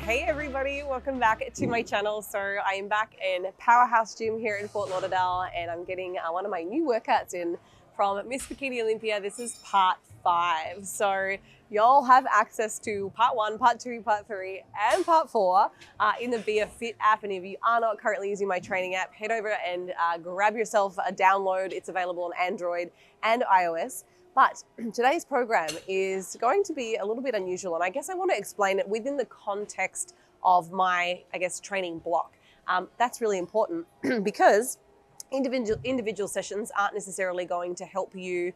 Hey everybody, welcome back to my channel. So I am back in Powerhouse Gym here in Fort Lauderdale, and I'm getting one of my new workouts in from Miss Bikini Olympia. This is part 5. So y'all have access to part 1, part 2, part 3, and part 4 in the Be a Fit app. And if you are not currently using my training app, head over and grab yourself a download. It's available on Android and iOS. But today's program is going to be a little bit unusual, and I guess I want to explain it within the context of my, training block. That's really important because individual sessions aren't necessarily going to help you,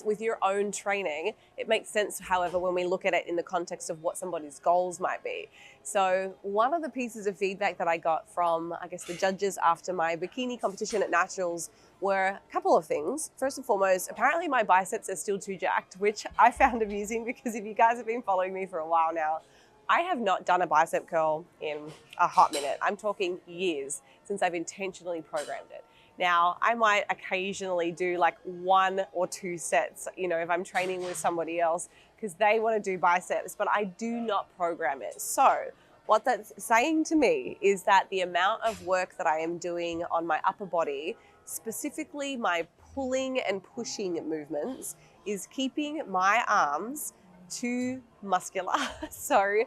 with your own training. It makes sense, however, when we look at it in the context of what somebody's goals might be. So one of the pieces of feedback that I got from, the judges after my bikini competition at Nationals were a couple of things. First and foremost, apparently my biceps are still too jacked, which I found amusing because if you guys have been following me for a while now, I have not done a bicep curl in a hot minute. I'm talking years since I've intentionally programmed it. Now, I might occasionally do like 1 or 2 sets, if I'm training with somebody else because they want to do biceps, but I do not program it. So what that's saying to me is that the amount of work that I am doing on my upper body, specifically my pulling and pushing movements, is keeping my arms too muscular. So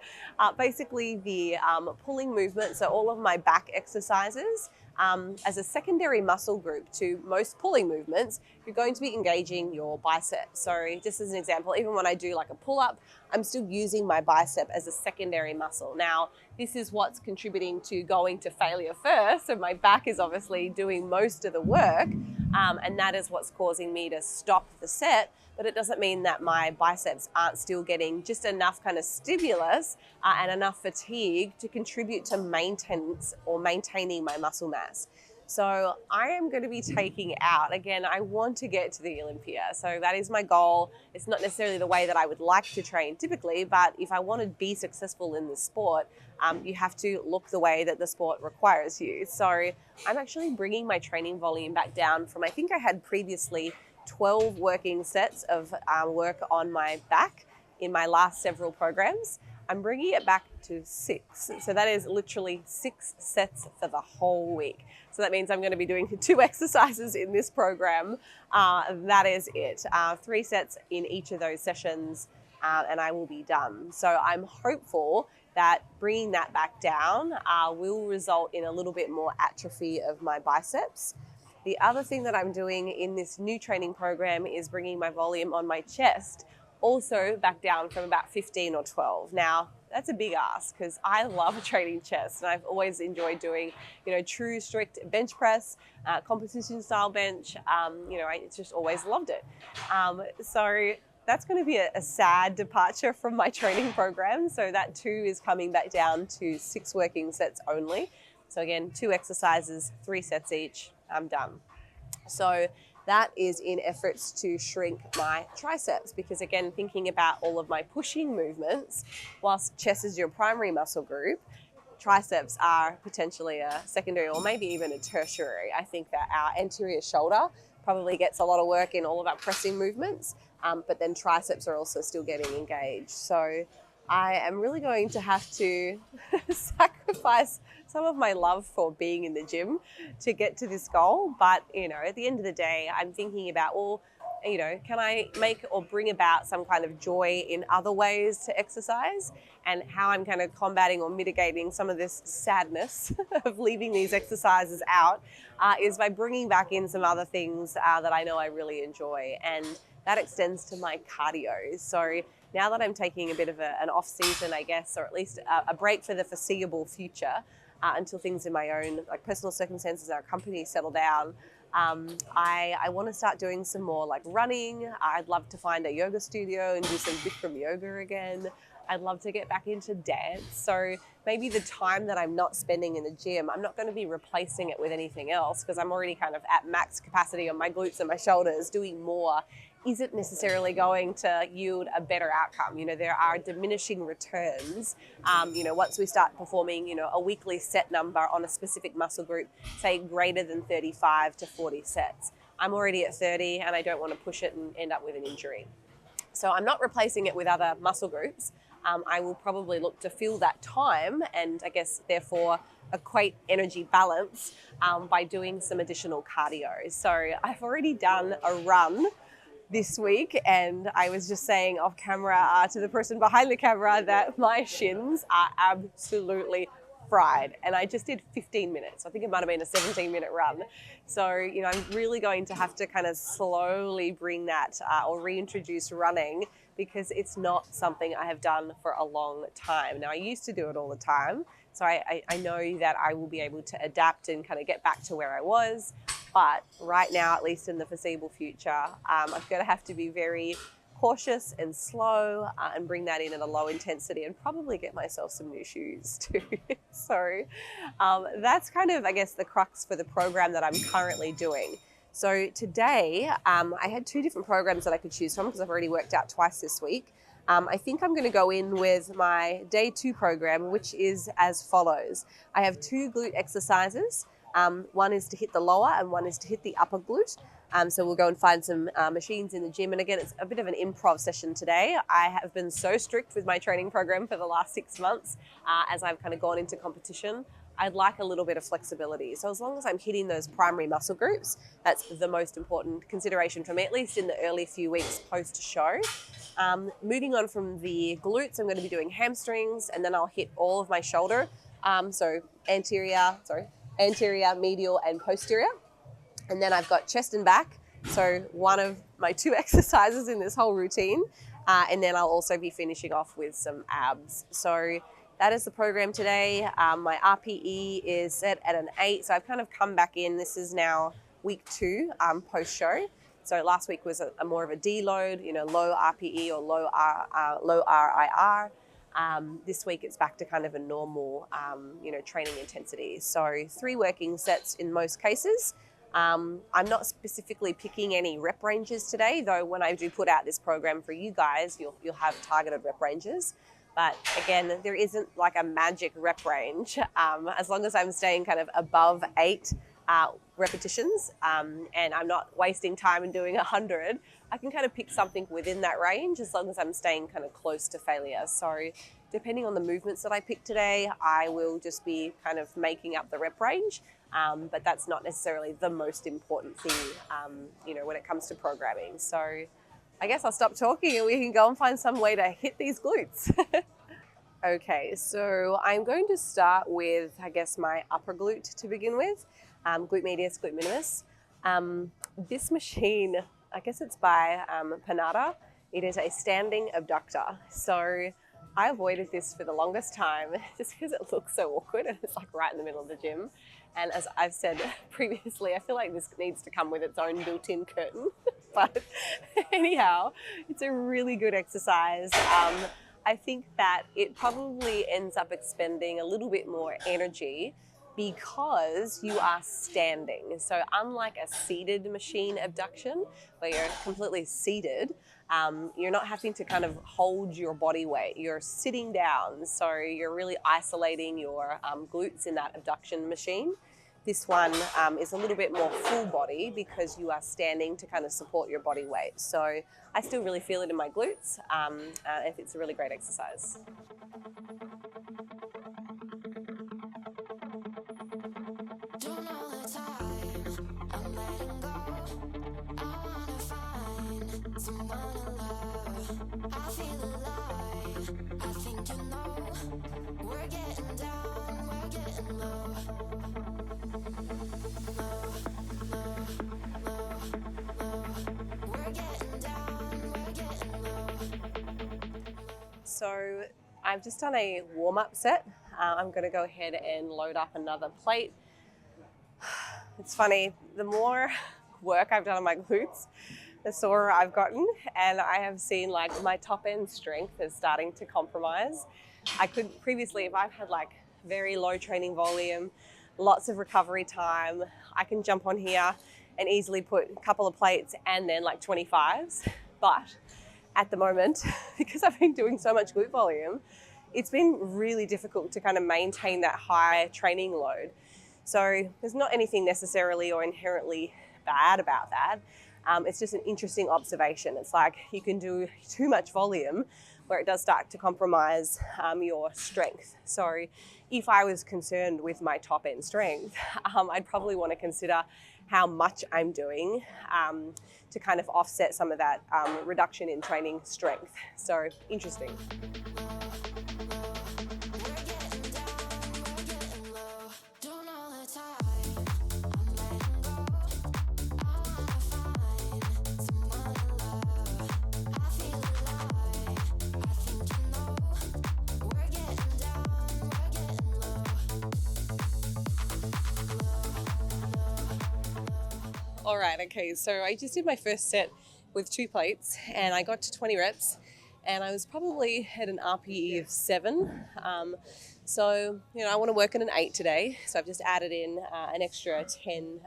basically the pulling movement, so all of my back exercises, as a secondary muscle group to most pulling movements, you're going to be engaging your bicep. So just as an example, even when I do like a pull-up, I'm still using my bicep as a secondary muscle. Now, this is what's contributing to going to failure first. So my back is obviously doing most of the work, and that is what's causing me to stop the set. But it doesn't mean that my biceps aren't still getting just enough kind of stimulus and enough fatigue to contribute to maintenance or maintaining my muscle mass. So I am going to be taking out, again, I want to get to the Olympia. So that is my goal. It's not necessarily the way that I would like to train typically, but if I want to be successful in this sport, you have to look the way that the sport requires you. So I'm actually bringing my training volume back down from, I think I had previously 12 working sets of work on my back in my last several programs. I'm bringing it back to 6. So that is literally 6 sets for the whole week. So that means I'm going to be doing 2 exercises in this program. That is it. 3 sets in each of those sessions, and I will be done. So I'm hopeful that bringing that back down will result in a little bit more atrophy of my biceps. The other thing that I'm doing in this new training program is bringing my volume on my chest also back down from about 15 or 12. Now, that's a big ask because I love training chest, and I've always enjoyed doing, true strict bench press, competition style bench. I just always loved it. So that's going to be a sad departure from my training program. So that too is coming back down to 6 working sets only. So again, 2 exercises, 3 sets each, I'm done. So that is in efforts to shrink my triceps because, again, thinking about all of my pushing movements, whilst chest is your primary muscle group, triceps are potentially a secondary or maybe even a tertiary. I think that our anterior shoulder probably gets a lot of work in all of our pressing movements, but then triceps are also still getting engaged. So I am really going to have to sacrifice some of my love for being in the gym to get to this goal. But, at the end of the day, I'm thinking about, can I make or bring about some kind of joy in other ways to exercise, and how I'm kind of combating or mitigating some of this sadness of leaving these exercises out is by bringing back in some other things that I know I really enjoy. And that extends to my cardio. So now that I'm taking a bit of an off season, I guess, or at least a break for the foreseeable future until things in my own personal circumstances, our company settle down, I want to start doing some more running. I'd love to find a yoga studio and do some Bikram yoga again. I'd love to get back into dance. So maybe the time that I'm not spending in the gym, I'm not going to be replacing it with anything else because I'm already kind of at max capacity on my glutes and my shoulders. Doing more isn't necessarily going to yield a better outcome. There are diminishing returns. Once we start performing, a weekly set number on a specific muscle group, say greater than 35 to 40 sets. I'm already at 30 and I don't want to push it and end up with an injury. So I'm not replacing it with other muscle groups. I will probably look to fill that time and I guess therefore equate energy balance by doing some additional cardio. So I've already done a run this week, and I was just saying off camera to the person behind the camera that my shins are absolutely fried, and I just did 15 minutes. I think it might have been a 17-minute run. So, I'm really going to have to kind of slowly bring that or reintroduce running, because it's not something I have done for a long time. Now, I used to do it all the time, so I know that I will be able to adapt and kind of get back to where I was. But right now, at least in the foreseeable future, I'm going to have to be very cautious and slow and bring that in at a low intensity, and probably get myself some new shoes too. So that's kind of, I guess, the crux for the program that I'm currently doing. So today, I had 2 different programs that I could choose from because I've already worked out twice this week. I think I'm going to go in with my day 2 program, which is as follows. I have 2 glute exercises. One is to hit the lower and one is to hit the upper glute. So we'll go and find some machines in the gym. And again, it's a bit of an improv session today. I have been so strict with my training program for the last 6 months as I've kind of gone into competition. I'd like a little bit of flexibility. So as long as I'm hitting those primary muscle groups, that's the most important consideration for me, at least in the early few weeks post-show. Moving on from the glutes, I'm going to be doing hamstrings, and then I'll hit all of my shoulder. So anterior, medial, and posterior. And then I've got chest and back. So one of my 2 exercises in this whole routine. And then I'll also be finishing off with some abs. So that is the program today. My RPE is set at an 8. So I've kind of come back in. This is now week 2 post-show. So last week was a more of a deload, low RPE or low RIR. This week it's back to kind of a normal, training intensity. So 3 working sets in most cases. I'm not specifically picking any rep ranges today, though when I do put out this program for you guys, you'll have targeted rep ranges. But again, there isn't like a magic rep range. As long as I'm staying kind of above 8 repetitions and I'm not wasting time and doing 100, I can kind of pick something within that range as long as I'm staying kind of close to failure. So depending on the movements that I pick today, I will just be kind of making up the rep range. But that's not necessarily the most important thing, when it comes to programming. So I guess I'll stop talking and we can go and find some way to hit these glutes. Okay, so I'm going to start with, I guess, my upper glute to begin with, glute medius, glute minimus. This machine, I guess it's by Panada. It is a standing abductor. So I avoided this for the longest time just because it looks so awkward and it's like right in the middle of the gym. And as I've said previously, I feel like this needs to come with its own built-in curtain. But anyhow, it's a really good exercise. I think that it probably ends up expending a little bit more energy because you are standing. So unlike a seated machine abduction, where you're completely seated, you're not having to kind of hold your body weight. You're sitting down, so you're really isolating your glutes in that abduction machine. This one is a little bit more full body because you are standing to kind of support your body weight. So I still really feel it in my glutes. It's a really great exercise. So I've just done a warm-up set. I'm going to go ahead and load up another plate. It's funny, the more work I've done on my glutes, the sorer I've gotten, and I have seen like my top end strength is starting to compromise. I could previously, if I've had like very low training volume, lots of recovery time, I can jump on here and easily put a couple of plates and then like 25s. But at the moment, because I've been doing so much glute volume, it's been really difficult to kind of maintain that high training load. So there's not anything necessarily or inherently bad about that. It's just an interesting observation. It's like you can do too much volume where it does start to compromise your strength. So if I was concerned with my top end strength, I'd probably want to consider how much I'm doing to kind of offset some of that reduction in training strength. So interesting. All right, okay, so I just did my first set with 2 plates and I got to 20 reps and I was probably at an RPE of 7. So, I want to work at an 8 today. So I've just added in an extra 10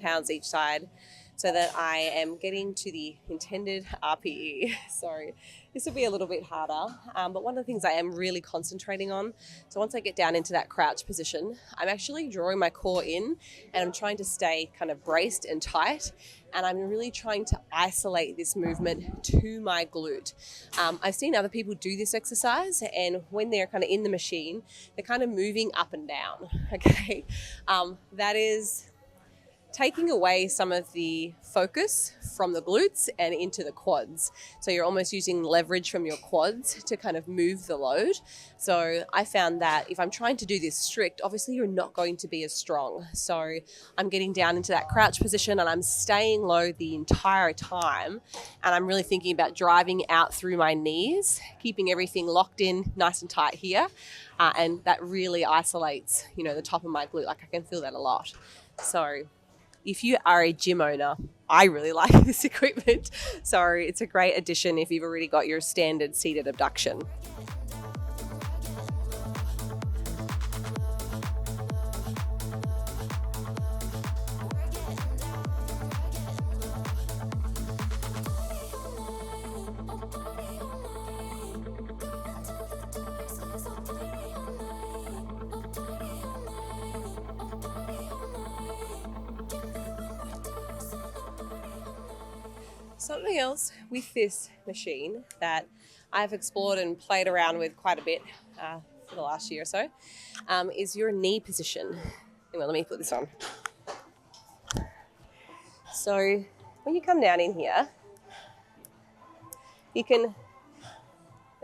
pounds each side so that I am getting to the intended RPE. So this will be a little bit harder, but one of the things I am really concentrating on, so once I get down into that crouch position, I'm actually drawing my core in and I'm trying to stay kind of braced and tight, and I'm really trying to isolate this movement to my glute. I've seen other people do this exercise, and when they're kind of in the machine, they're kind of moving up and down, okay? That is taking away some of the focus from the glutes and into the quads. So you're almost using leverage from your quads to kind of move the load. So I found that if I'm trying to do this strict, obviously you're not going to be as strong. So I'm getting down into that crouch position and I'm staying low the entire time. And I'm really thinking about driving out through my knees, keeping everything locked in nice and tight here. And that really isolates, the top of my glute. Like I can feel that a lot. So if you are a gym owner, I really like this equipment. So it's a great addition if you've already got your standard seated abduction. Something else with this machine that I've explored and played around with quite a bit for the last year or so is your knee position. Anyway, let me put this on. So when you come down in here, you can,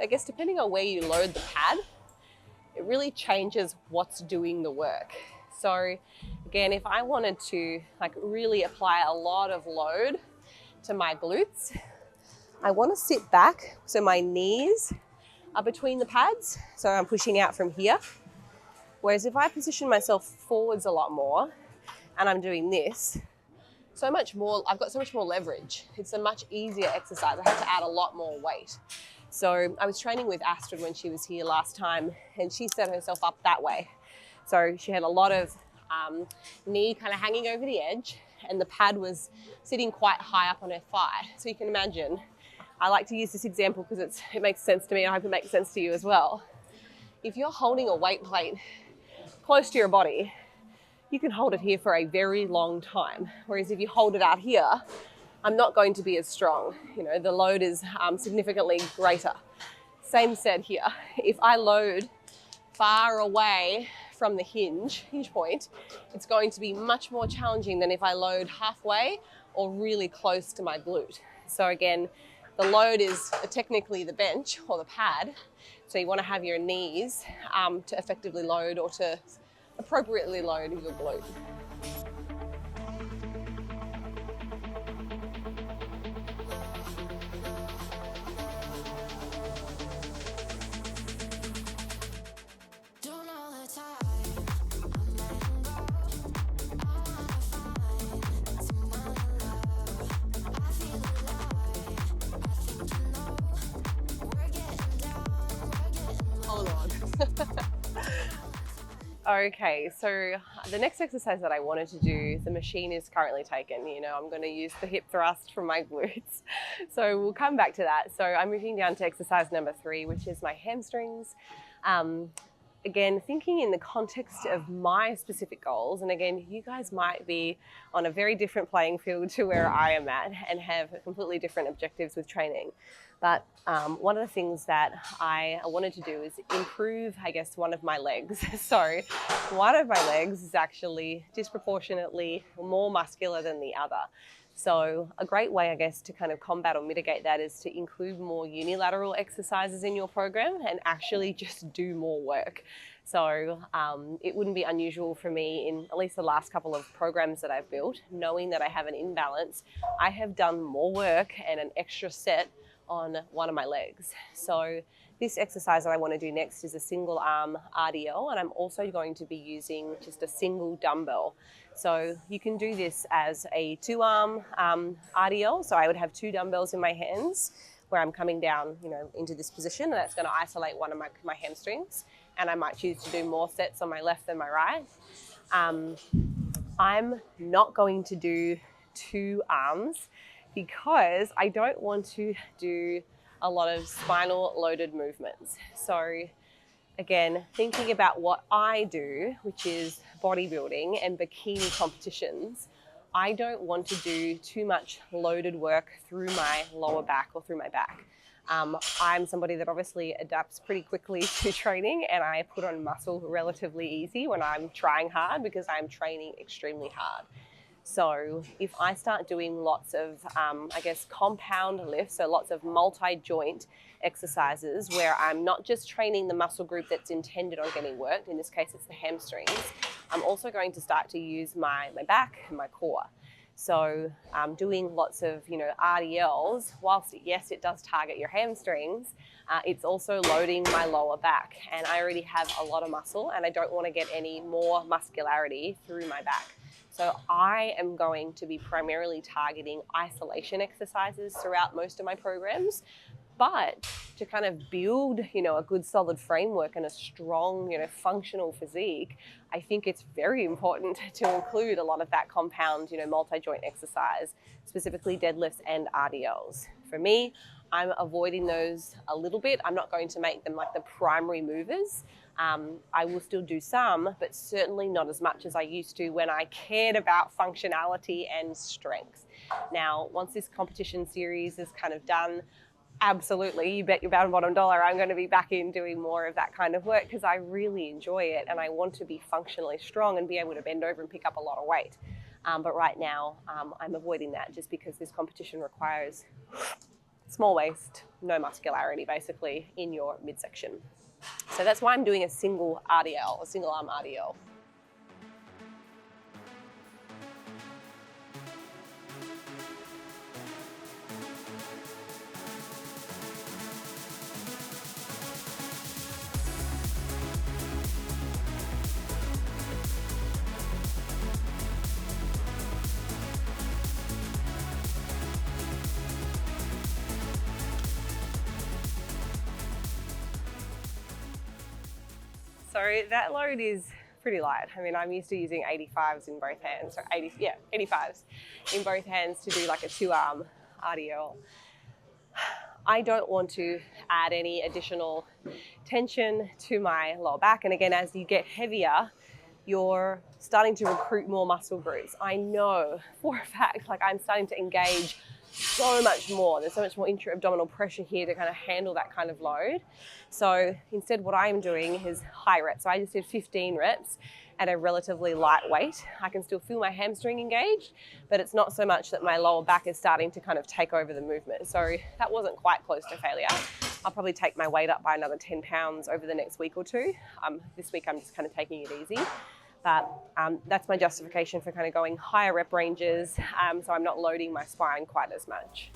I guess depending on where you load the pad, it really changes what's doing the work. So again, if I wanted to really apply a lot of load to my glutes, I want to sit back so my knees are between the pads, so I'm pushing out from here. Whereas if I position myself forwards a lot more and I'm doing this, I've got so much more leverage. It's a much easier exercise. I have to add a lot more weight. So I was training with Astrid when she was here last time, and she set herself up that way. So she had a lot of knee kind of hanging over the edge, and the pad was sitting quite high up on her thigh. So you can imagine, I like to use this example because it makes sense to me, and I hope it makes sense to you as well. If you're holding a weight plate close to your body, you can hold it here for a very long time. Whereas if you hold it out here, I'm not going to be as strong. The load is significantly greater. Same said here. If I load far away from the hinge point, it's going to be much more challenging than if I load halfway or really close to my glute. So again, the load is technically the bench or the pad. So you want to have your knees to effectively load or to appropriately load your glute. Okay, so the next exercise that I wanted to do, the machine is currently taken. I'm going to use the hip thrust from my glutes. So we'll come back to that. So I'm moving down to exercise number 3, which is my hamstrings. again, thinking in the context of my specific goals, and again, you guys might be on a very different playing field to where I am at and have completely different objectives with training. But one of the things that I wanted to do is improve, I guess, one of my legs. So one of my legs is actually disproportionately more muscular than the other. So a great way, I guess, to kind of combat or mitigate that is to include more unilateral exercises in your program and actually just do more work. So it wouldn't be unusual for me in at least the last couple of programs that I've built, knowing that I have an imbalance, I have done more work and an extra set on one of my legs. So this exercise that I want to do next is a single arm RDL, and I'm also going to be using just a single dumbbell. So you can do this as a 2-arm RDL. So I would have 2 dumbbells in my hands where I'm coming down, into this position, and that's going to isolate one of my hamstrings. And I might choose to do more sets on my left than my right. I'm not going to do 2 arms because I don't want to do a lot of spinal loaded movements. So again, thinking about what I do, which is bodybuilding and bikini competitions, I don't want to do too much loaded work through my lower back or through my back. I'm somebody that obviously adapts pretty quickly to training, and I put on muscle relatively easy when I'm trying hard because I'm training extremely hard. So if I start doing lots of, compound lifts, so lots of multi-joint exercises where I'm not just training the muscle group that's intended on getting worked, in this case it's the hamstrings, I'm also going to start to use my back and my core. So doing lots of, RDLs, whilst yes, it does target your hamstrings, it's also loading my lower back, and I already have a lot of muscle and I don't want to get any more muscularity through my back. So I am going to be primarily targeting isolation exercises throughout most of my programs, but to kind of build, a good solid framework and a strong, functional physique, I think it's very important to include a lot of that compound, multi-joint exercise, specifically deadlifts and RDLs. For me, I'm avoiding those a little bit. I'm not going to make them like the primary movers. I will still do some, but certainly not as much as I used to when I cared about functionality and strength. Now, once this competition series is kind of done, absolutely, you bet your bottom dollar I'm going to be back in doing more of that kind of work because I really enjoy it and I want to be functionally strong and be able to bend over and pick up a lot of weight. But right now, I'm avoiding that just because this competition requires small waist, no muscularity basically in your midsection. So that's why I'm doing a single RDL, a single arm RDL. So that load is pretty light. I mean, I'm used to using 85s in both hands, or 85s in both hands to do like a 2-arm RDL. I don't want to add any additional tension to my lower back. And again, as you get heavier, you're starting to recruit more muscle groups. I know for a fact, like I'm starting to engage so much more. There's so much more intra-abdominal pressure here to kind of handle that kind of load. So instead what I'm doing is high reps. So I just did 15 reps at a relatively light weight. I can still feel my hamstring engaged, but it's not so much that my lower back is starting to kind of take over the movement. So that wasn't quite close to failure. I'll probably take my weight up by another 10 pounds over the next week or two. This week I'm just kind of taking it easy. But that's my justification for kind of going higher rep ranges, so I'm not loading my spine quite as much.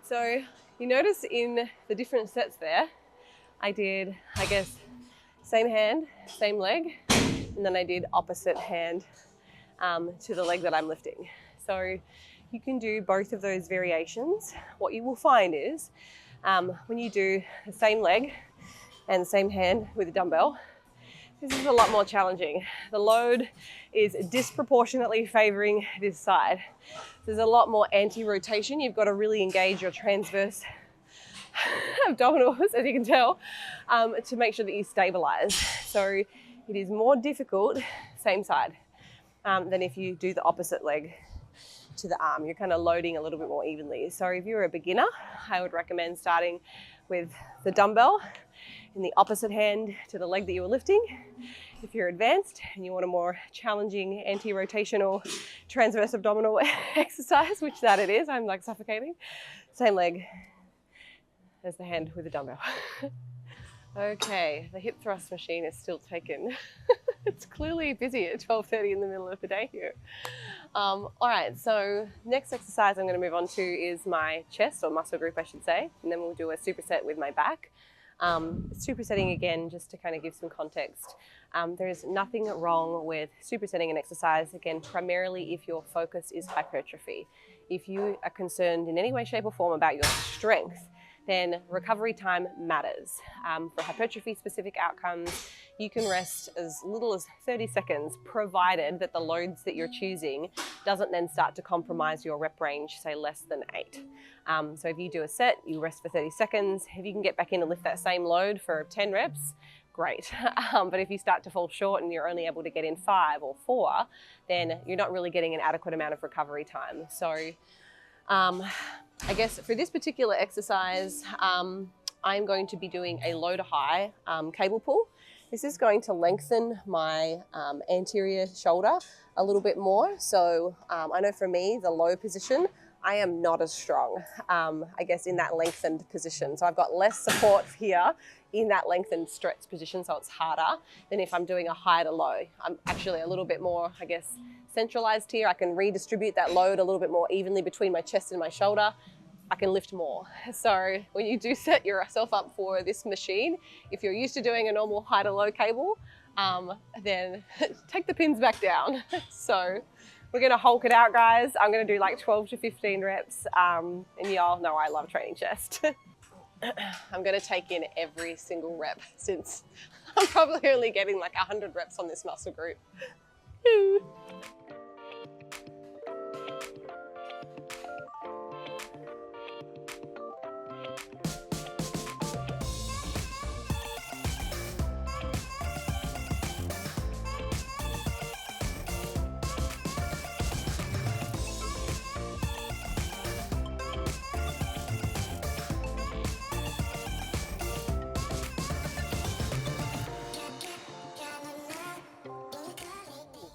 So You notice in the different sets there, I did, I guess, same hand, same leg, and then I did opposite hand to the leg that I'm lifting. So you can do both of those variations. What you will find is when you do the same leg and the same hand with a dumbbell, this is a lot more challenging. The load is disproportionately favoring this side. There's a lot more anti-rotation. You've got to really engage your transverse abdominals, as you can tell, to make sure that you stabilize. So it is more difficult, same side, than if you do the opposite leg to the arm. You're kind of loading a little bit more evenly. So if you're a beginner, I would recommend starting with the dumbbell in the opposite hand to the leg that you were lifting. If you're advanced and you want a more challenging anti-rotational transverse abdominal exercise, which that it is, I'm like suffocating, same leg as the hand with the dumbbell. Okay, the hip thrust machine is still taken. It's clearly busy at 12:30 in the middle of the day here. All right, so next exercise I'm going to move on to is my chest, or muscle group I should say, and then we'll do a superset with my back. Supersetting again, just to kind of give some context. There is nothing wrong with supersetting an exercise, again, primarily if your focus is hypertrophy. If you are concerned in any way, shape or form about your strength, then recovery time matters. For hypertrophy specific outcomes, you can rest as little as 30 seconds, provided that the loads that you're choosing doesn't then start to compromise your rep range, say less than 8. So if you do a set, you rest for 30 seconds. If you can get back in and lift that same load for 10 reps, great. But if you start to fall short and you're only able to get in 5 or 4, then you're not really getting an adequate amount of recovery time. So I guess for this particular exercise, I'm going to be doing a low to high cable pull. This is going to lengthen my anterior shoulder a little bit more. So I know for me, the low position, I am not as strong, I guess, in that lengthened position. So I've got less support here in that lengthened stretch position, so it's harder than if I'm doing a high to low. I'm actually a little bit more, I guess, centralized here. I can redistribute that load a little bit more evenly between my chest and my shoulder. I can lift more. So when you do set yourself up for this machine, if you're used to doing a normal high to low cable, then take the pins back down. So we're gonna Hulk it out, guys. I'm gonna do like 12 to 15 reps. And y'all know I love training chest. I'm gonna take in every single rep since I'm probably only getting like 100 reps on this muscle group.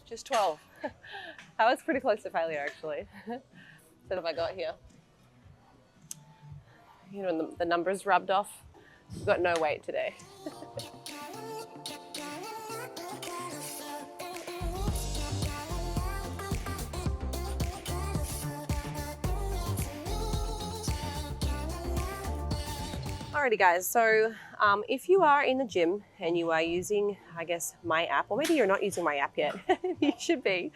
Just 12. That was pretty close to failure, actually. What have I got here? You know, the numbers rubbed off. We've got no weight today. Alrighty guys, so if you are in the gym and you are using, I guess, my app, or maybe you're not using my app yet, you should be.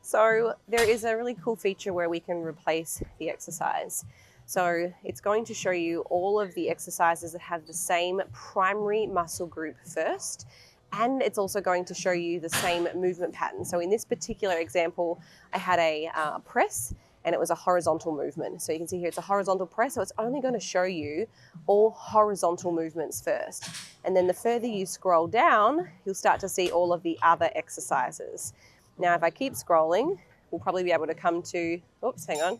So there is a really cool feature where we can replace the exercise. So it's going to show you all of the exercises that have the same primary muscle group first, and it's also going to show you the same movement pattern. So in this particular example, I had a press, and it was a horizontal movement. So you can see here it's a horizontal press, so it's only going to show you all horizontal movements first. And then the further you scroll down, you'll start to see all of the other exercises. Now, if I keep scrolling, we'll probably be able to come to, oops, hang on,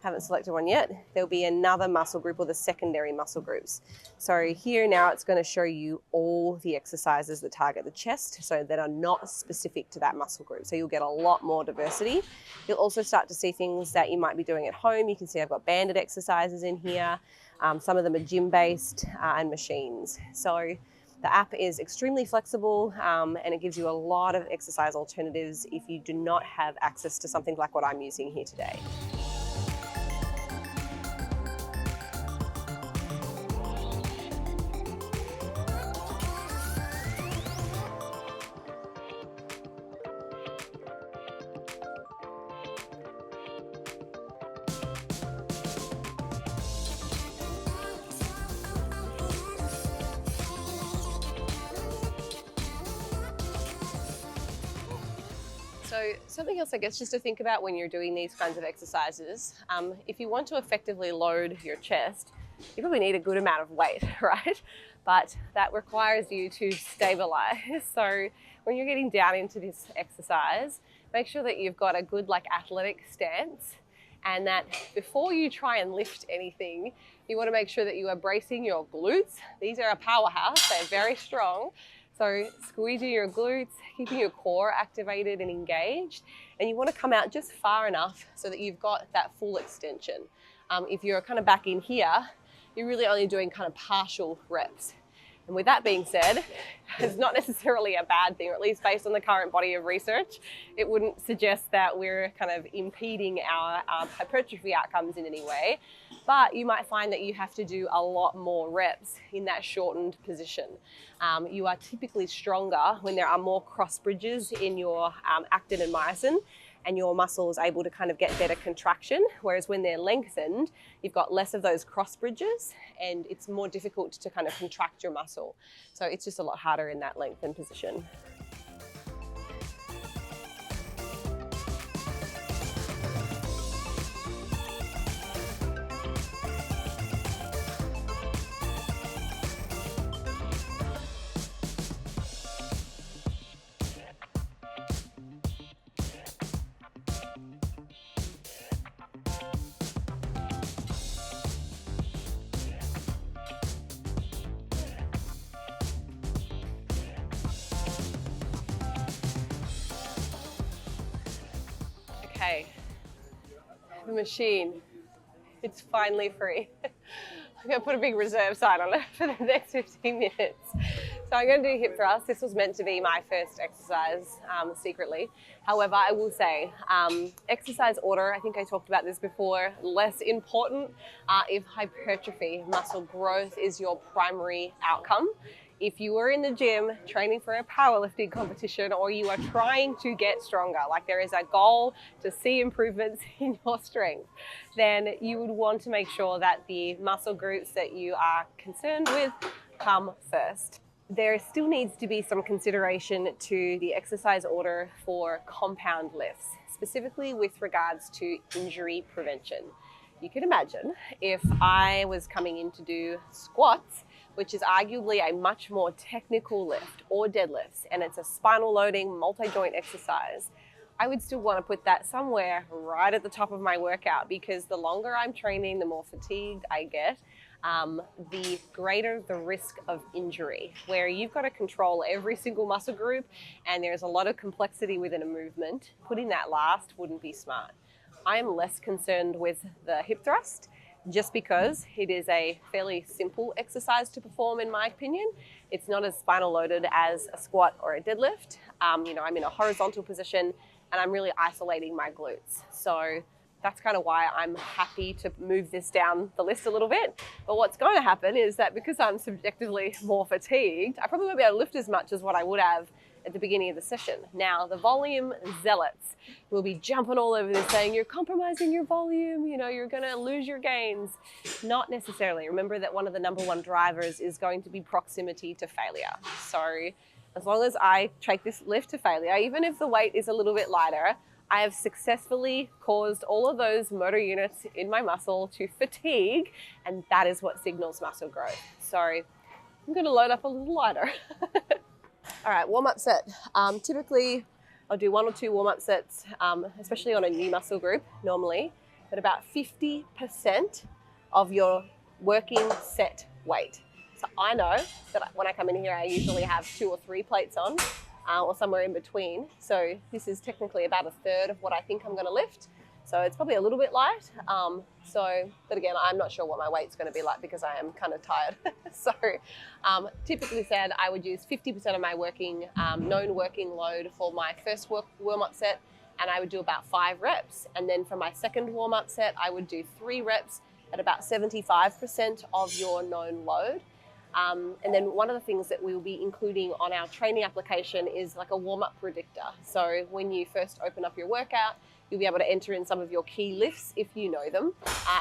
haven't selected one yet. There'll be another muscle group, or the secondary muscle groups. So here now it's going to show you all the exercises that target the chest, so that are not specific to that muscle group. So you'll get a lot more diversity. You'll also start to see things that you might be doing at home. You can see I've got banded exercises in here. Some of them are gym-based and machines. So the app is extremely flexible and it gives you a lot of exercise alternatives if you do not have access to something like what I'm using here today. So something else, I guess, just to think about when you're doing these kinds of exercises, if you want to effectively load your chest, you probably need a good amount of weight, right? But that requires you to stabilize. So when you're getting down into this exercise, make sure that you've got a good athletic stance, and that before you try and lift anything, you want to make sure that you are bracing your glutes. These are a powerhouse, they're very strong. So squeezing your glutes, keeping your core activated and engaged, and you want to come out just far enough so that you've got that full extension. If you're kind of back in here, you're really only doing kind of partial reps. And with that being said, it's not necessarily a bad thing, or at least based on the current body of research, it wouldn't suggest that we're kind of impeding our hypertrophy outcomes in any way. But you might find that you have to do a lot more reps in that shortened position. You are typically stronger when there are more cross bridges in your actin and myosin, and your muscle is able to kind of get better contraction, whereas when they're lengthened, you've got less of those cross bridges and it's more difficult to kind of contract your muscle. So it's just a lot harder in that lengthened position. Okay, the machine, it's finally free. I'm gonna put a big reserve sign on it for the next 15 minutes. So I'm gonna do hip thrust. This was meant to be my first exercise secretly. However, I will say, exercise order, I think I talked about this before, less important if hypertrophy, muscle growth is your primary outcome. If you are in the gym training for a powerlifting competition, or you are trying to get stronger, like there is a goal to see improvements in your strength, then you would want to make sure that the muscle groups that you are concerned with come first. There still needs to be some consideration to the exercise order for compound lifts, specifically with regards to injury prevention. You can imagine if I was coming in to do squats, which is arguably a much more technical lift, or deadlifts, and it's a spinal loading multi-joint exercise, I would still want to put that somewhere right at the top of my workout, because the longer I'm training, the more fatigued I get, the greater the risk of injury, where you've got to control every single muscle group and there's a lot of complexity within a movement. Putting that last wouldn't be smart. I am less concerned with the hip thrust, just because it is a fairly simple exercise to perform, in my opinion. It's not as spinal loaded as a squat or a deadlift. I'm in a horizontal position and I'm really isolating my glutes. So that's kind of why I'm happy to move this down the list a little bit. But what's going to happen is that because I'm subjectively more fatigued, I probably won't be able to lift as much as what I would have at the beginning of the session. Now, the volume zealots will be jumping all over this saying, you're compromising your volume, you're gonna lose your gains. Not necessarily. Remember that one of the number one drivers is going to be proximity to failure. So as long as I take this lift to failure, even if the weight is a little bit lighter, I have successfully caused all of those motor units in my muscle to fatigue, and that is what signals muscle growth. So I'm gonna load up a little lighter. All right, warm-up set. Typically, I'll do 1 or 2 warm-up sets, especially on a new muscle group normally, at about 50% of your working set weight. So I know that when I come in here, I usually have 2 or 3 plates on, or somewhere in between. So this is technically about 1/3 of what I think I'm gonna lift. So it's probably a little bit light. But again, I'm not sure what my weight's gonna be like because I am kind of tired. So typically said, I would use 50% of my known working load for my first warm-up set, and I would do about 5 reps. And then for my second warm-up set, I would do 3 reps at about 75% of your known load. And then one of the things that we'll be including on our training application is like a warm-up predictor. So when you first open up your workout, you'll be able to enter in some of your key lifts if you know them,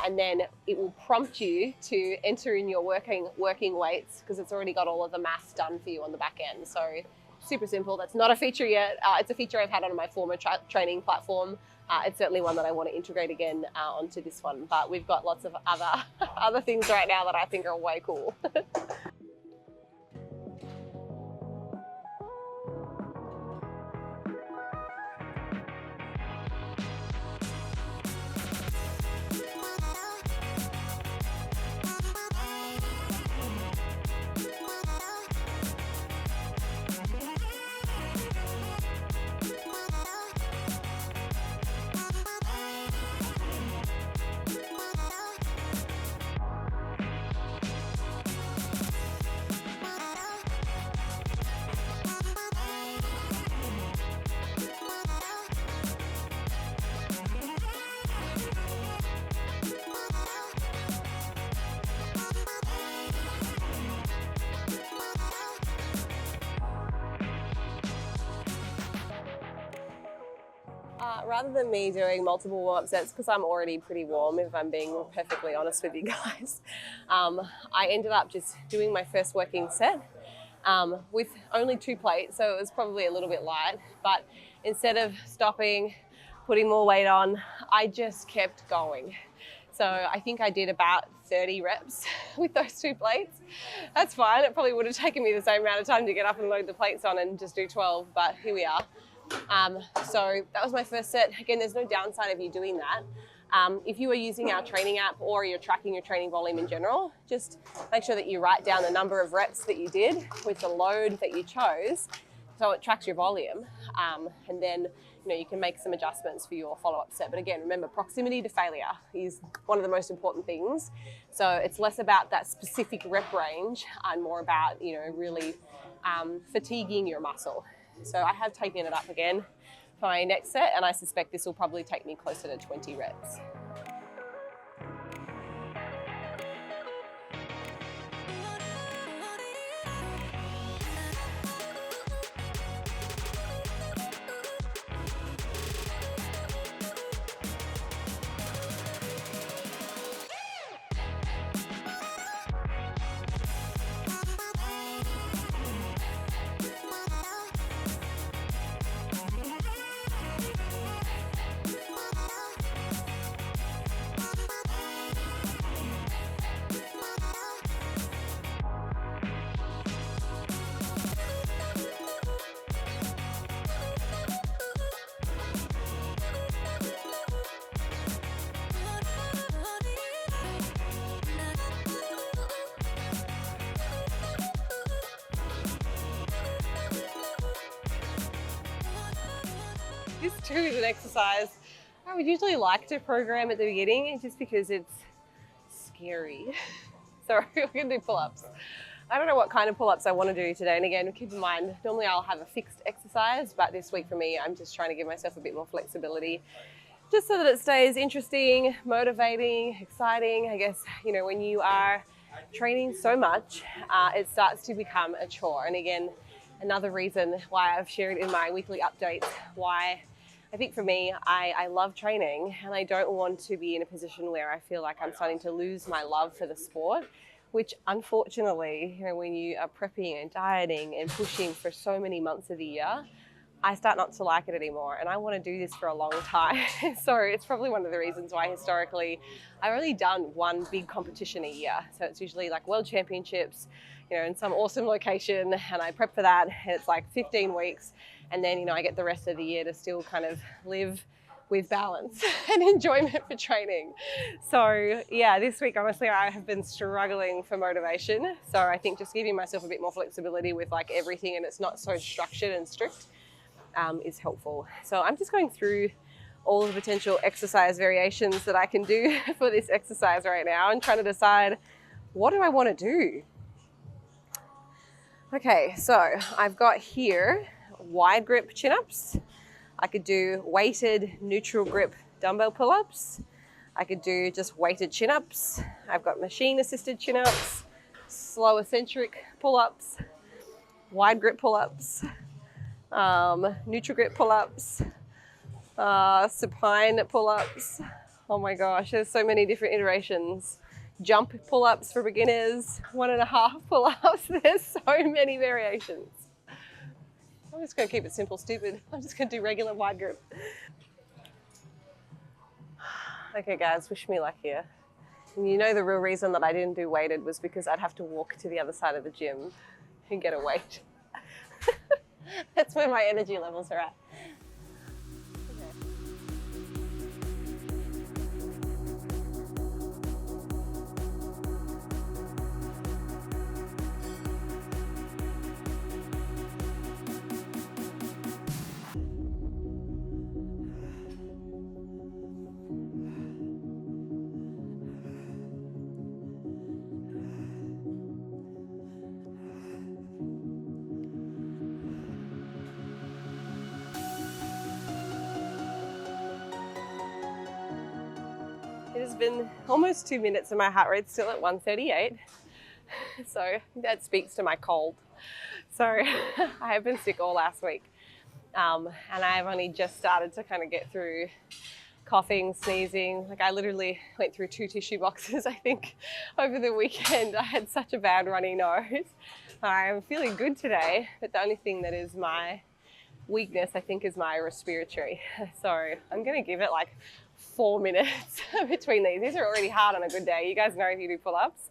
and then it will prompt you to enter in your working weights because it's already got all of the maths done for you on the back end. So super simple. That's not a feature yet. It's a feature I've had on my former training platform. It's certainly one that I want to integrate again onto this one, but we've got lots of other things right now that I think are way cool. Rather than me doing multiple warm-up sets, because I'm already pretty warm, if I'm being perfectly honest with you guys, I ended up just doing my first working set with only 2 plates, so it was probably a little bit light, but instead of stopping, putting more weight on, I just kept going. So I think I did about 30 reps with those 2 plates. That's fine. It probably would have taken me the same amount of time to get up and load the plates on and just do 12, but here we are. So that was my first set. Again, there's no downside of you doing that. If you are using our training app or you're tracking your training volume in general, just make sure that you write down the number of reps that you did with the load that you chose, so it tracks your volume. And then you can make some adjustments for your follow-up set. But again, remember, proximity to failure is one of the most important things. So it's less about that specific rep range and more about really fatiguing your muscle. So I have taken it up again for my next set, and I suspect this will probably take me closer to 20 reps. This too is an exercise I would usually like to program at the beginning just because it's scary. So we're going to do pull-ups. I don't know what kind of pull-ups I want to do today. And again, keep in mind, normally I'll have a fixed exercise, but this week for me, I'm just trying to give myself a bit more flexibility just so that it stays interesting, motivating, exciting. I guess, when you are training so much, it starts to become a chore. And again, another reason why I've shared in my weekly updates why I think for me, I love training, and I don't want to be in a position where I feel like I'm starting to lose my love for the sport, which unfortunately, when you are prepping and dieting and pushing for so many months of the year, I start not to like it anymore, and I want to do this for a long time. So it's probably one of the reasons why historically I've only done one big competition a year. So it's usually like World Championships, in some awesome location, and I prep for that, and it's like 15 weeks. And then, I get the rest of the year to still kind of live with balance and enjoyment for training. So yeah, this week, honestly, I have been struggling for motivation. So I think just giving myself a bit more flexibility with like everything, and it's not so structured and strict, is helpful. So I'm just going through all the potential exercise variations that I can do for this exercise right now and trying to decide, what do I want to do? Okay, so I've got here wide grip chin-ups. I could do weighted neutral grip dumbbell pull-ups. I could do just weighted chin-ups. I've got machine assisted chin-ups, slow eccentric pull-ups, wide grip pull-ups, neutral grip pull-ups, supine pull-ups. Oh my gosh, there's so many different iterations. Jump pull-ups for beginners, 1.5 pull-ups. There's so many variations. I'm just going to keep it simple, stupid. I'm just going to do regular wide grip. Okay guys, wish me luck here. And you know the real reason that I didn't do weighted was because I'd have to walk to the other side of the gym and get a weight. That's where my energy levels are at. It has been almost 2 minutes and my heart rate's still at 138. So that speaks to my cold. So I have been sick all last week. And I've only just started to kind of get through coughing, sneezing. Like I literally went through 2 tissue boxes, I think, over the weekend. I had such a bad runny nose. I'm feeling good today, but the only thing that is my weakness, I think, is my respiratory. So I'm going to give it like 4 minutes between these. These are already hard on a good day. You guys know if you do pull-ups,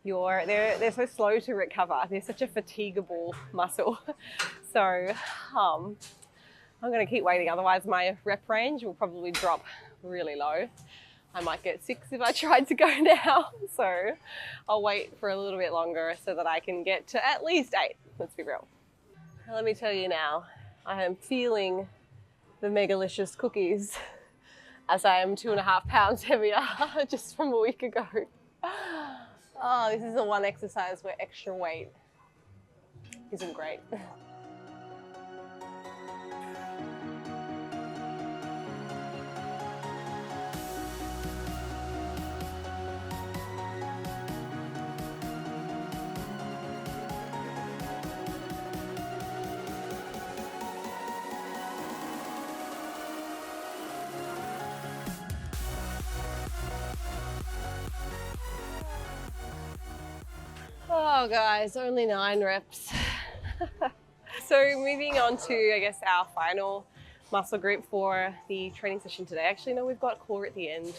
they're so slow to recover. They're such a fatigable muscle. So I'm going to keep waiting. Otherwise my rep range will probably drop really low. I might get 6 if I tried to go now. So I'll wait for a little bit longer so that I can get to at least 8. Let's be real. Let me tell you now, I am feeling the megalicious cookies as I am 2.5 pounds heavier just from a week ago. Oh, this is the one exercise where extra weight isn't great. Oh guys, only 9 reps. So moving on to, I guess, our final muscle group for the training session today. Actually, no, we've got core at the end.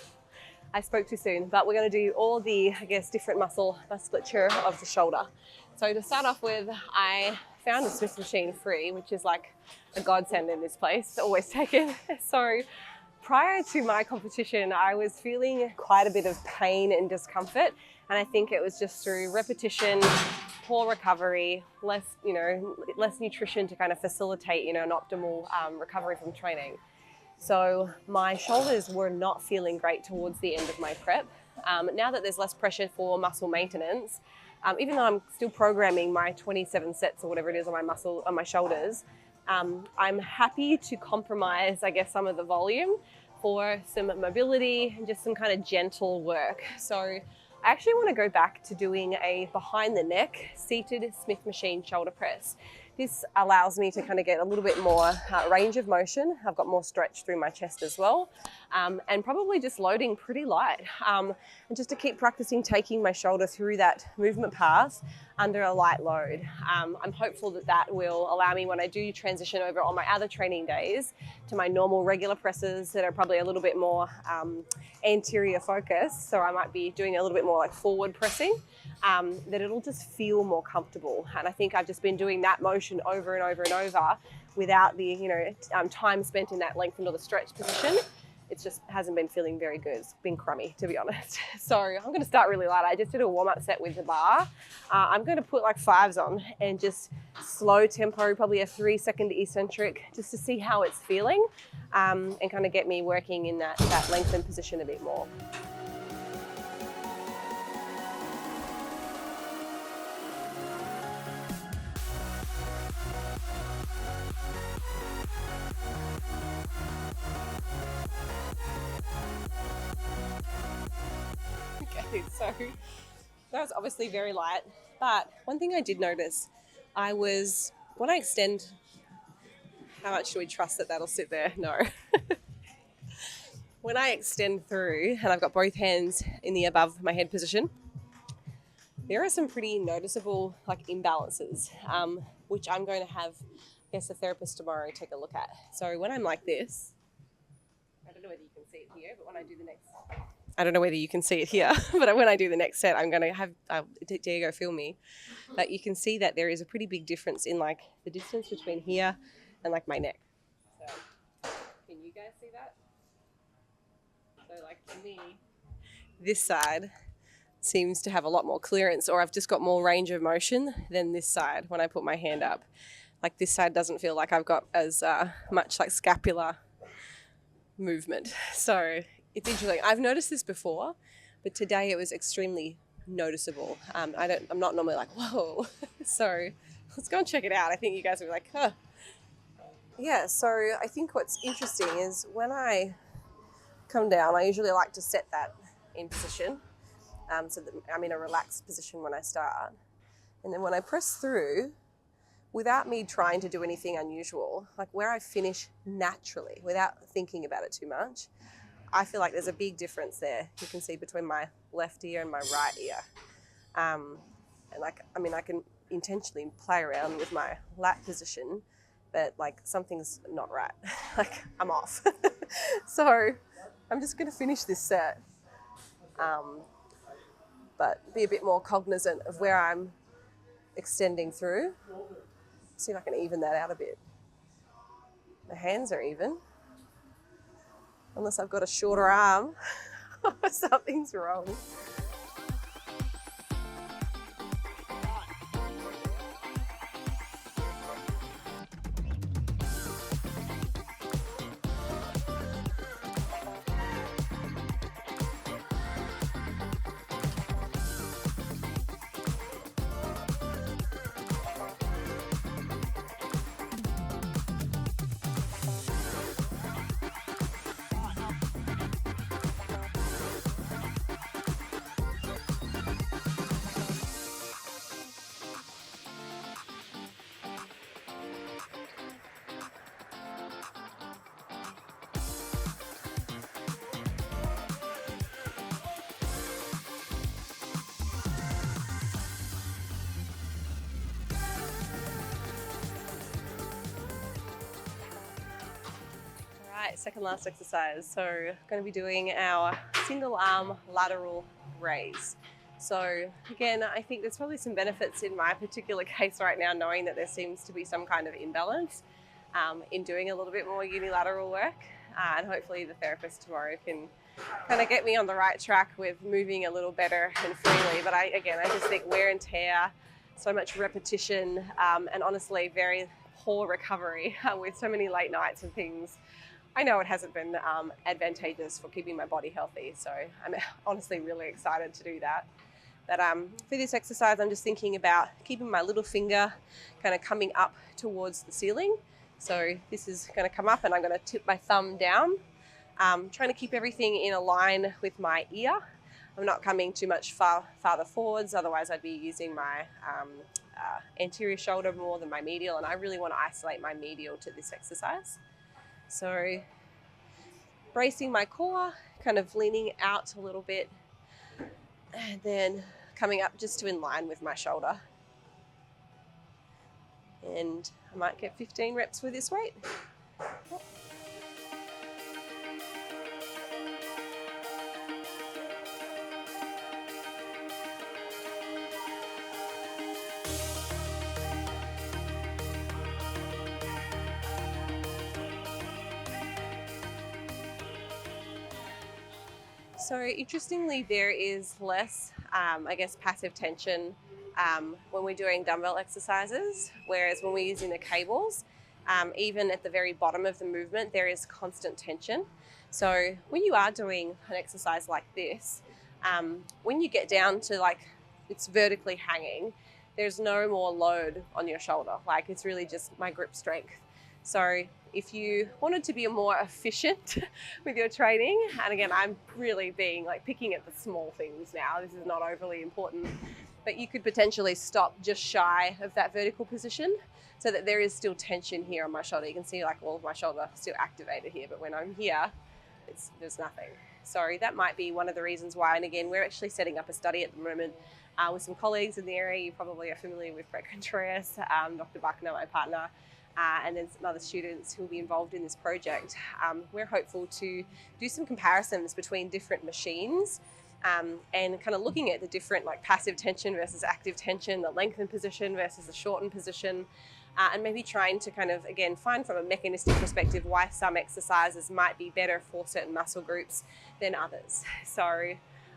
I spoke too soon, but we're going to do all the, I guess, different musculature of the shoulder. So to start off with, I found a Smith machine free, which is like a godsend in this place, always taken. So prior to my competition, I was feeling quite a bit of pain and discomfort. And I think it was just through repetition, poor recovery, less nutrition to kind of facilitate, an optimal recovery from training. So my shoulders were not feeling great towards the end of my prep. Now that there's less pressure for muscle maintenance, even though I'm still programming my 27 sets or whatever it is on my shoulders, I'm happy to compromise, I guess, some of the volume for some mobility and just some kind of gentle work. So I actually want to go back to doing a behind the neck seated Smith machine shoulder press. This allows me to kind of get a little bit more range of motion. I've got more stretch through my chest as well, and probably just loading pretty light. And just to keep practicing taking my shoulder through that movement path under a light load. I'm hopeful that that will allow me, when I do transition over on my other training days to my normal regular presses that are probably a little bit more anterior focused. So I might be doing a little bit more like forward pressing, that it'll just feel more comfortable. And I think I've just been doing that motion over and over and over without the time spent in that lengthened or the stretch position. It just hasn't been feeling very good. It's been crummy, to be honest. So I'm going to start really light. I just did a warm-up set with the bar. I'm going to put like 5s on and just slow tempo, probably a 3-second eccentric, just to see how it's feeling, and kind of get me working in that lengthened position a bit more. Okay, so that was obviously very light, but one thing I did notice, when I extend, how much do we trust that that'll sit there? No. When I extend through and I've got both hands in the above my head position, there are some pretty noticeable like imbalances, which I'm going to have guess the therapist tomorrow take a look at. So when I'm like this, I don't know whether you can see it here, but when I do the next, I don't know whether you can see it here, but when I do the next set, I'm going to have Diego film me. But you can see that there is a pretty big difference in like the distance between here and like my neck. So can you guys see that? So like to me, this side seems to have a lot more clearance, or I've just got more range of motion than this side when I put my hand up. Like this side doesn't feel like I've got as much like scapular movement. So it's interesting. I've noticed this before, but today it was extremely noticeable. I'm not normally like, whoa. So let's go and check it out. I think you guys will be like, huh. Yeah, so I think what's interesting is when I come down, I usually like to set that in position, so that I'm in a relaxed position when I start. And then when I press through, without me trying to do anything unusual, like where I finish naturally without thinking about it too much, I feel like there's a big difference there. You can see between my left ear and my right ear. And like, I mean, I can intentionally play around with my lat position, but like something's not right. Like I'm off. So I'm just going to finish this set, but be a bit more cognizant of where I'm extending through. See if I can even that out a bit. My hands are even. Unless I've got a shorter arm, something's wrong. Right, second last exercise. So going to be doing our single arm lateral raise. So again, I think there's probably some benefits in my particular case right now, knowing that there seems to be some kind of imbalance in doing a little bit more unilateral work. And hopefully the therapist tomorrow can kind of get me on the right track with moving a little better and freely. But I just think wear and tear, so much repetition, and honestly very poor recovery with so many late nights and things. I know it hasn't been advantageous for keeping my body healthy, so I'm honestly really excited to do that. But for this exercise, I'm just thinking about keeping my little finger kind of coming up towards the ceiling. So this is going to come up and I'm going to tip my thumb down, trying to keep everything in a line with my ear. I'm not coming too much farther forwards, otherwise I'd be using my anterior shoulder more than my medial, and I really want to isolate my medial to this exercise. So bracing my core, kind of leaning out a little bit, and then coming up just to in line with my shoulder. And I might get 15 reps with this weight. So interestingly, there is less, passive tension when we're doing dumbbell exercises, whereas when we're using the cables, even at the very bottom of the movement, there is constant tension. So when you are doing an exercise like this, when you get down to like it's vertically hanging, there's no more load on your shoulder. Like it's really just my grip strength. So if you wanted to be more efficient with your training, and again, I'm really being like picking at the small things now, this is not overly important, but you could potentially stop just shy of that vertical position so that there is still tension here on my shoulder. You can see like all of my shoulder still activated here, but when I'm here, there's nothing. So that might be one of the reasons why. And again, we're actually setting up a study at the moment with some colleagues in the area. You probably are familiar with Brett Contreras, Dr. Buckner, my partner. and then some other students who will be involved in this project. We're hopeful to do some comparisons between different machines and kind of looking at the different like passive tension versus active tension, the lengthened position versus the shortened position, and maybe trying to kind of, again, find from a mechanistic perspective why some exercises might be better for certain muscle groups than others. So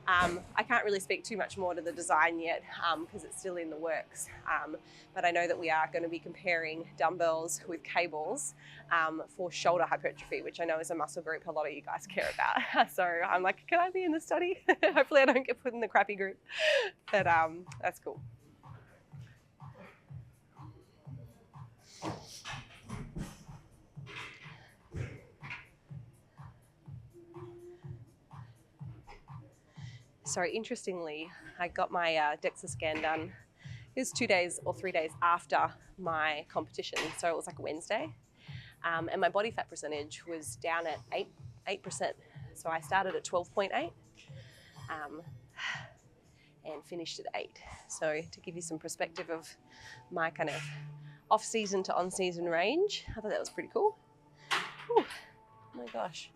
I can't really speak too much more to the design yet because it's still in the works. But I know that we are going to be comparing dumbbells with cables for shoulder hypertrophy, which I know is a muscle group a lot of you guys care about. So I'm like, can I be in the study? Hopefully I don't get put in the crappy group. But that's cool. So interestingly, I got my DEXA scan done. It was 2 days or 3 days after my competition, so it was like a Wednesday. And my body fat percentage was down at 8%. So I started at 12.8 and finished at 8. So to give you some perspective of my kind of off-season to on-season range, I thought that was pretty cool. Whew. Oh my gosh.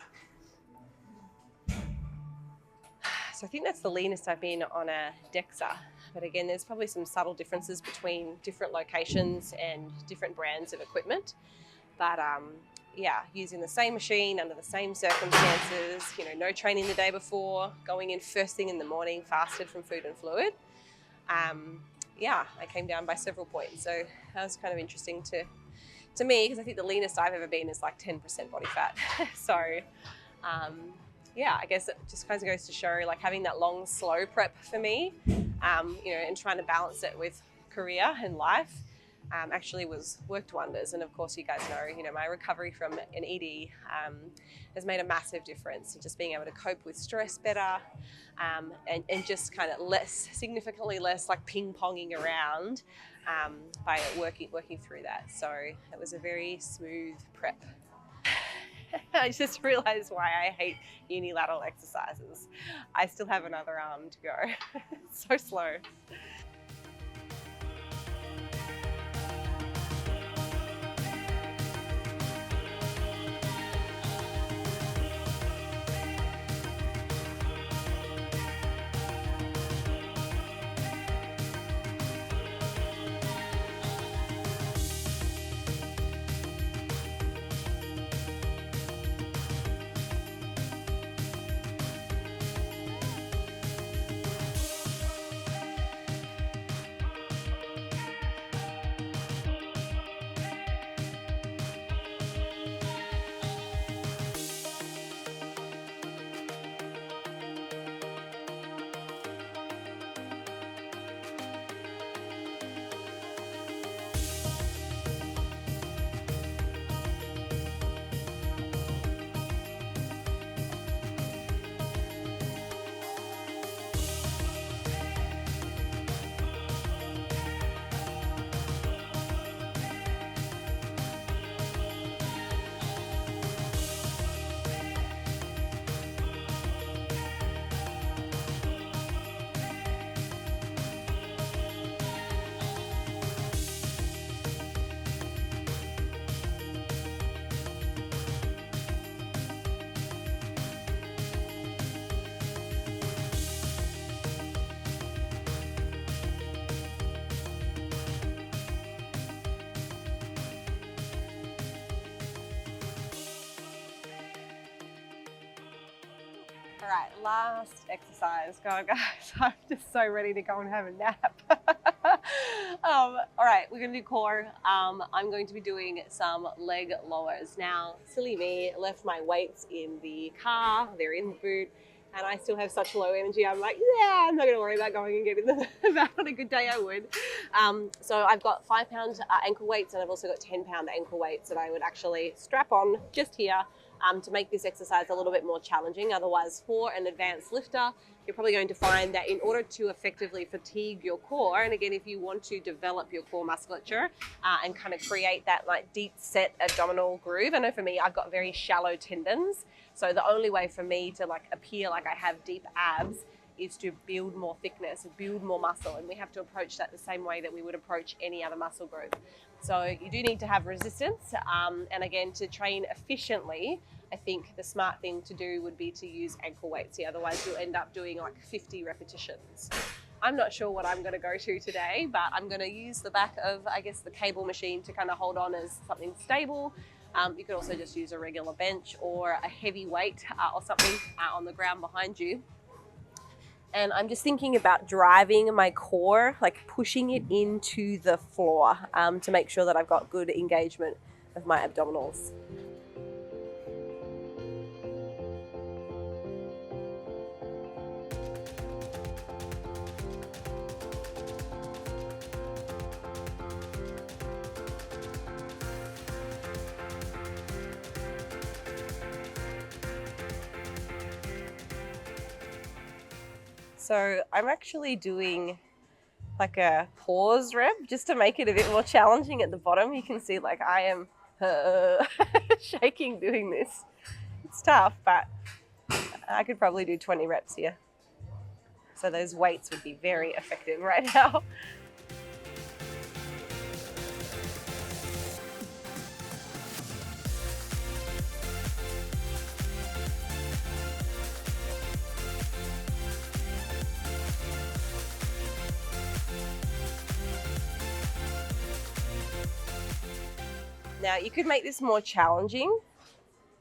So I think that's the leanest I've been on a DEXA. But again, there's probably some subtle differences between different locations and different brands of equipment. But yeah, using the same machine under the same circumstances, you know, no training the day before, going in first thing in the morning, fasted from food and fluid. Yeah, I came down by several points. So that was kind of interesting to me, because I think the leanest I've ever been is like 10% body fat. So yeah, I guess it just kind of goes to show, like, having that long, slow prep for me, you know, and trying to balance it with career and life actually worked wonders. And of course, you guys know, you know, my recovery from an ED has made a massive difference in just being able to cope with stress better and just kind of significantly less like ping-ponging around by working through that. So it was a very smooth prep. I just realized why I hate unilateral exercises. I still have another arm to go. It's so slow. All right, last exercise. God, guys, I'm just so ready to go and have a nap. All right, we're gonna do core. I'm going to be doing some leg lowers. Now, silly me, left my weights in the car, they're in the boot, and I still have such low energy. I'm like, yeah, I'm not gonna worry about going and getting them out. On a good day I would. So I've got 5 pound ankle weights, and I've also got 10 pound ankle weights that I would actually strap on just here to make this exercise a little bit more challenging. Otherwise, for an advanced lifter, you're probably going to find that in order to effectively fatigue your core, and again, if you want to develop your core musculature and kind of create that like deep set abdominal groove, I know for me, I've got very shallow tendons. So the only way for me to like appear like I have deep abs is to build more thickness, build more muscle, and we have to approach that the same way that we would approach any other muscle group. So you do need to have resistance, and again, to train efficiently, I think the smart thing to do would be to use ankle weights here, otherwise you'll end up doing like 50 repetitions. I'm not sure what I'm going to go to today, but I'm going to use the back of, I guess, the cable machine to kind of hold on as something stable. You could also just use a regular bench or a heavy weight or something on the ground behind you. And I'm just thinking about driving my core, like pushing it into the floor to make sure that I've got good engagement of my abdominals. So I'm actually doing like a pause rep just to make it a bit more challenging at the bottom. You can see like I am shaking doing this. It's tough, but I could probably do 20 reps here. So those weights would be very effective right now. Now you could make this more challenging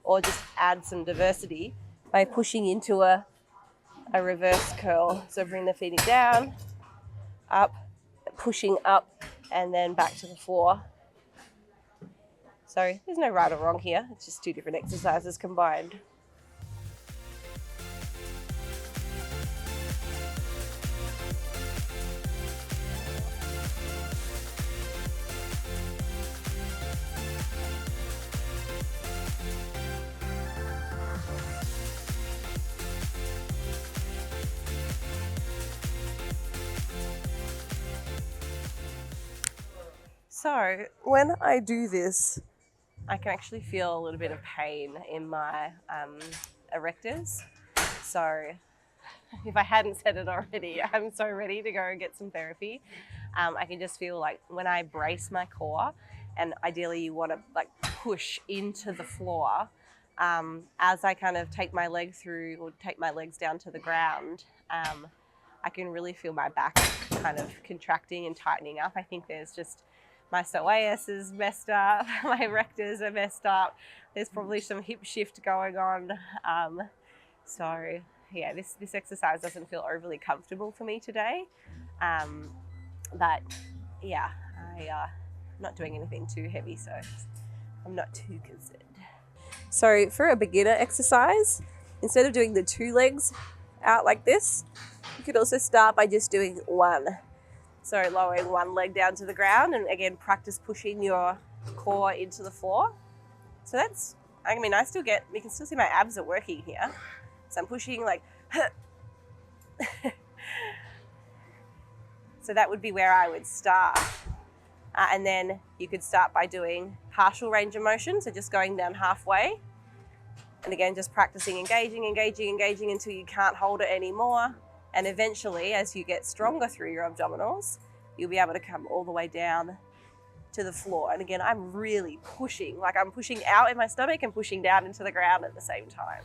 or just add some diversity by pushing into a reverse curl. So bring the feet down, up, pushing up, and then back to the floor. So there's no right or wrong here. It's just two different exercises combined. So when I do this, I can actually feel a little bit of pain in my erectors. So if I hadn't said it already, I'm so ready to go and get some therapy. I can just feel like when I brace my core, and ideally you want to like push into the floor, as I kind of take my leg through or take my legs down to the ground, I can really feel my back kind of contracting and tightening up. I think there's just my psoas is messed up, my erectors are messed up. There's probably some hip shift going on. So yeah, this exercise doesn't feel overly comfortable for me today. But yeah, I'm not doing anything too heavy, so I'm not too concerned. So for a beginner exercise, instead of doing the two legs out like this, you could also start by just doing one. So lowering one leg down to the ground, and again, practice pushing your core into the floor. So that's, I mean, you can still see my abs are working here. So I'm pushing like, so that would be where I would start. And then you could start by doing partial range of motion, so just going down halfway. And again, just practicing engaging until you can't hold it anymore. And eventually, as you get stronger through your abdominals, you'll be able to come all the way down to the floor. And again, I'm really pushing, like I'm pushing out in my stomach and pushing down into the ground at the same time.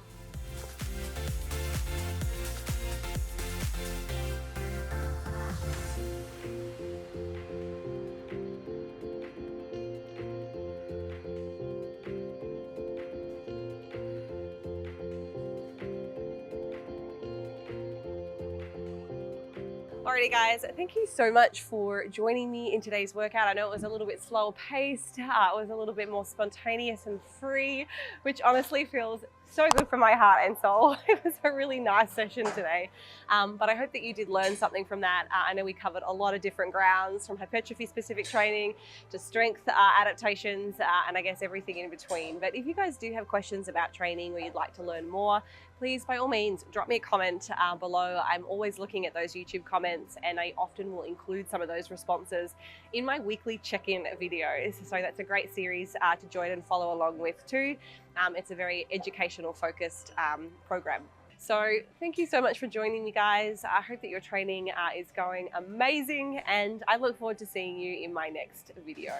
Alrighty guys, thank you so much for joining me in today's workout. I know it was a little bit slower paced, it was a little bit more spontaneous and free, which honestly feels so good for my heart and soul. It was a really nice session today, but I hope that you did learn something from that. I know we covered a lot of different grounds, from hypertrophy specific training to strength adaptations, and I guess everything in between. But if you guys do have questions about training or you'd like to learn more, please by all means drop me a comment below. I'm always looking at those YouTube comments, and I often will include some of those responses in my weekly check-in videos. So that's a great series to join and follow along with too. It's a very educational focused program. So thank you so much for joining me, guys. I hope that your training is going amazing, and I look forward to seeing you in my next video.